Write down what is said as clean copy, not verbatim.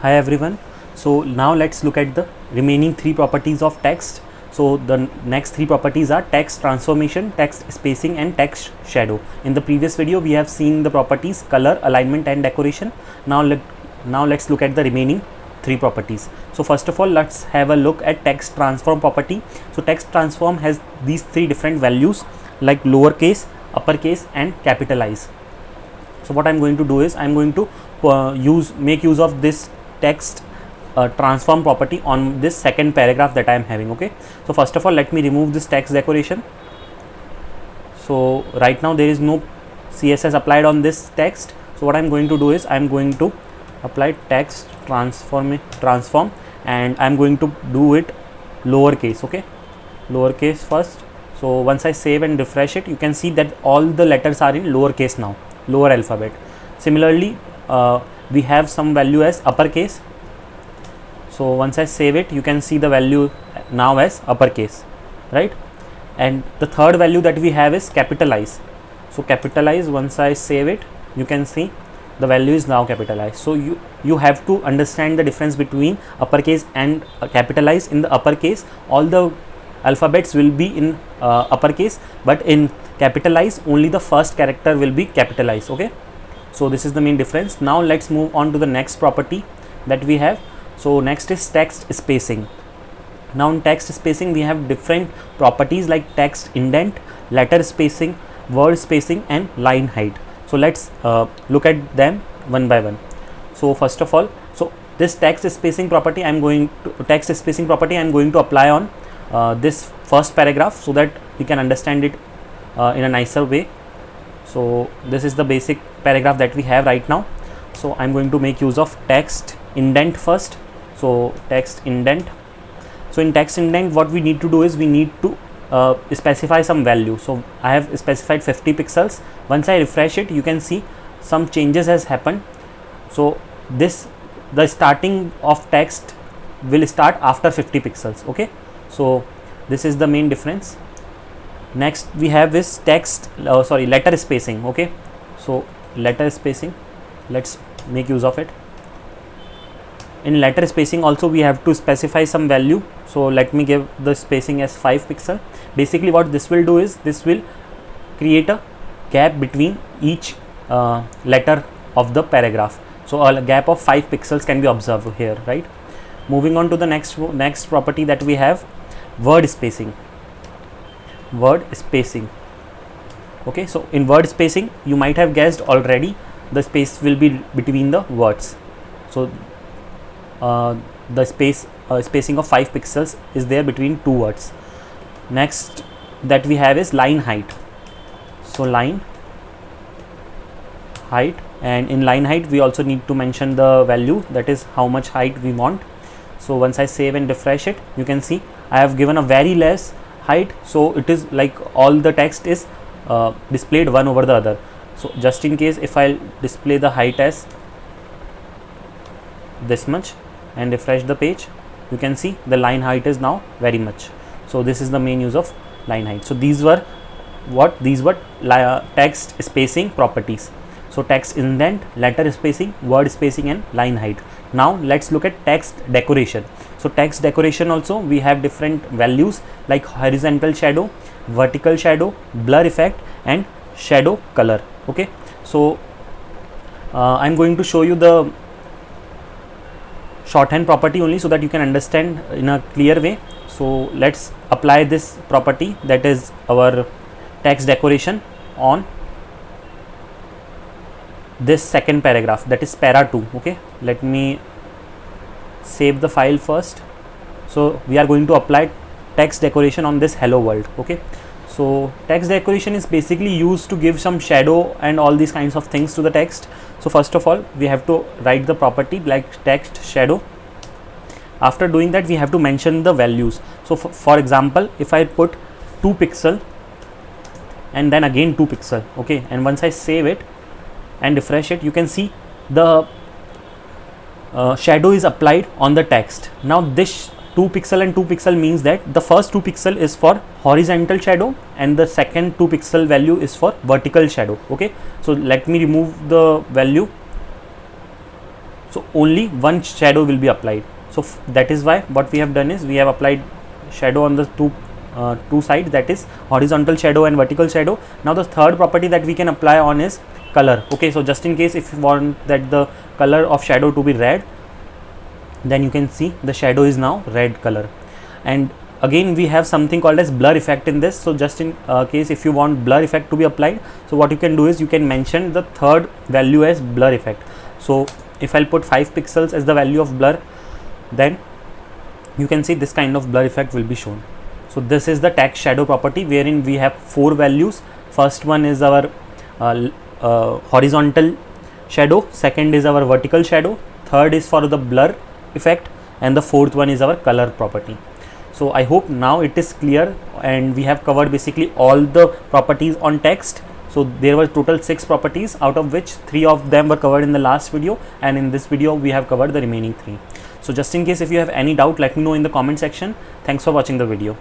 Hi everyone. So now let's look at the remaining three properties of text. So the next three properties are text transformation, text spacing and text shadow. In the previous video we have seen the properties color, alignment and decoration. Now let's look at the remaining three properties. So first of all, let's have a look at text transform property. So text transform has these three different values like lowercase, uppercase and capitalize. So what I'm going to do is I'm going to make use of this text transform property on this second paragraph that I am having. Okay, so first of all, let me remove this text decoration. So right now there is no CSS applied on this text. So what I'm going to do is I'm going to apply text transform and I'm going to do it lowercase. Okay, lowercase first. So once I save and refresh it, you can see that all the letters are in lowercase now, lower alphabet. Similarly, we have some value as uppercase. So once I save it, you can see the value now as uppercase, right? And the third value that we have is capitalize. So capitalize, once I save it, you can see the value is now capitalized. So you have to understand the difference between uppercase and capitalize. In the uppercase, all the alphabets will be in uppercase, but in capitalize only the first character will be capitalized. Okay, so this is the main difference. Now let's move on to the next property that we have. So next is text spacing. Now in text spacing we have different properties like text indent, letter spacing, word spacing and line height. So let's look at them one by one. So first of all, so this text spacing property I'm going to apply on this first paragraph so that you can understand it in a nicer way. So this is the basic paragraph that we have right now. So I'm going to make use of text indent first. So text indent. So in text indent, what we need to do is we need to specify some value. So I have specified 50 pixels. Once I refresh it, you can see some changes has happened. So the starting of text will start after 50 pixels. Okay, so this is the main difference. Next we have is letter spacing. Okay, so letter spacing, let's make use of it. In letter spacing also we have to specify some value. So let me give the spacing as 5 pixel. Basically what this will do is this will create a gap between each letter of the paragraph. So a gap of 5 pixels can be observed here, right? Moving on to the next property that we have, word spacing. Word spacing. Okay, so in word spacing you might have guessed already, the space will be between the words. So the spacing of 5 pixels is there between two words. Next that we have is line height. So line height, and in line height we also need to mention the value, that is how much height we want. So once I save and refresh it, you can see I have given a very less height, so it is like all the text is displayed one over the other. So just in case, if I display the height as this much and refresh the page, you can see the line height is now very much. So this is the main use of line height. So these were text spacing properties. So text indent, letter spacing, word spacing and line height. Now let's look at text decoration. So text decoration also we have different values like horizontal shadow, vertical shadow, blur effect and shadow color. Okay, so I'm going to show you the shorthand property only so that you can understand in a clear way. So let's apply this property, that is our text decoration, on this second paragraph, that is para 2. Okay, let me save the file first. So we are going to apply text decoration on this hello world. Okay, so text decoration is basically used to give some shadow and all these kinds of things to the text. So first of all we have to write the property like text shadow. After doing that we have to mention the values. So for example, if I put 2 pixel and then again 2 pixel, okay, and once I save it and refresh it, you can see the shadow is applied on the text. Now this 2 pixel and 2 pixel means that the first 2 pixel is for horizontal shadow and the second 2 pixel value is for vertical shadow. Okay, so let me remove the value so only one shadow will be applied. So that is why what we have done is we have applied shadow on the two sides, that is horizontal shadow and vertical shadow. Now the third property that we can apply on is color. Okay, so just in case if you want that the color of shadow to be red, then you can see the shadow is now red color. And again we have something called as blur effect in this. So just in case if you want blur effect to be applied, so what you can do is you can mention the third value as blur effect. So if I'll put 5 pixels as the value of blur, then you can see this kind of blur effect will be shown. So this is the text shadow property, wherein we have 4 values. First one is our horizontal shadow, second is our vertical shadow, third is for the blur effect, and the fourth one is our color property. So I hope now it is clear, and we have covered basically all the properties on text. So there were total 6 properties, out of which 3 of them were covered in the last video, and in this video we have covered the remaining 3. So just in case if you have any doubt, let me know in the comment section. Thanks for watching the video.